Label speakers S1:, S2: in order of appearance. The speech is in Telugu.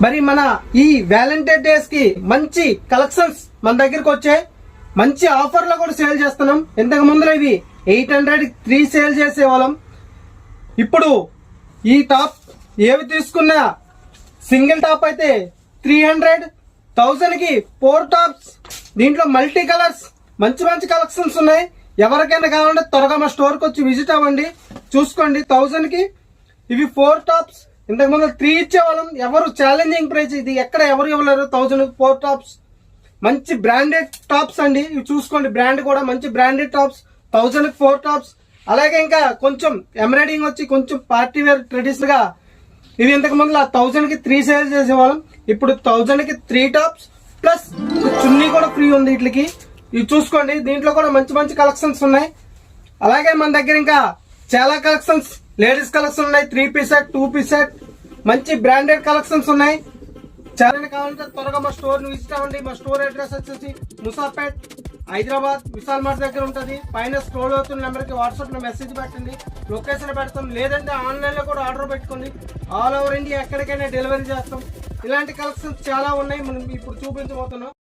S1: మరి మన ఈ వ్యాలంటైన్ డేస్ కి మంచి కలెక్షన్స్ మన దగ్గరకు వచ్చాయి. మంచి ఆఫర్ లో కూడా సేల్ చేస్తున్నాం. ఇంతకు ముందులో ఇవి 800 3 సేల్ చేసేవాళ్ళం. ఇప్పుడు ఈ టాప్ ఏవి తీసుకున్నా సింగిల్ టాప్ అయితే 300, 1000 కి 4 టాప్స్. దీంట్లో మల్టీ కలర్స్ మంచి మంచి కలెక్షన్స్ ఉన్నాయి. ఎవరికైనా కావాలంటే త్వరగా మా స్టోర్ కి వచ్చి విజిట్ అవ్వండి, చూసుకోండి. 1000 కి ఇవి 4 టాప్స్. ఇంతకు ముందు 3 ఇచ్చేవాళ్ళం. ఎవరు ఛాలెంజింగ్ ప్రైస్ ఇది, ఎక్కడ ఎవరు ఇవ్వలేరు. 1000 కి 4 టాప్స్ మంచి బ్రాండెడ్ టాప్స్ అండి. ఇవి చూసుకోండి, బ్రాండ్ కూడా మంచి బ్రాండెడ్ టాప్స్. 1000 కి 4 టాప్స్. అలాగే ఇంకా కొంచెం ఎంబ్రాయిడింగ్ వచ్చి కొంచెం పార్టీ వేర్ ట్రెడిషనల్ గా ఇవి ఇంతకు ముందు 1000 కి 3 సేల్ చేసేవాళ్ళం. ఇప్పుడు 1000 కి 3 టాప్స్ ప్లస్ చున్నీ కూడా ఫ్రీ ఉంది వీటికి. ఇవి చూసుకోండి, దీంట్లో కూడా మంచి మంచి కలెక్షన్స్ ఉన్నాయి. అలాగే మన దగ్గర ఇంకా చాలా కలెక్షన్స్ లేడీస్ కలెక్షన్ ఉన్నాయి. 3 పీస్ సెట్, 2 పీస్ సెట్ మంచి బ్రాండెడ్ కలెక్షన్స్ ఉన్నాయి. చాలా కావాలంటే త్వరగా మా స్టోర్ ని విజిట్ అవ్వండి. మా స్టోర్ అడ్రస్ వచ్చేసి ముసాపేట్, హైదరాబాద్, విశాల్ మార్ట్ దగ్గర ఉంటుంది. పైన స్క్రోల్ అవుతున్న నెంబర్ కి వాట్సాప్ లో మెసేజ్ పెట్టండి, లొకేషన్ పెడతాం. లేదంటే ఆన్లైన్ లో కూడా ఆర్డర్ పెట్టుకోండి. ఆల్ ఓవర్ ఇండియా ఎక్కడికైనా డెలివరీ చేస్తాం. ఇలాంటి కలెక్షన్స్ చాలా ఉన్నాయి, మనం ఇప్పుడు చూపించబోతున్నాం.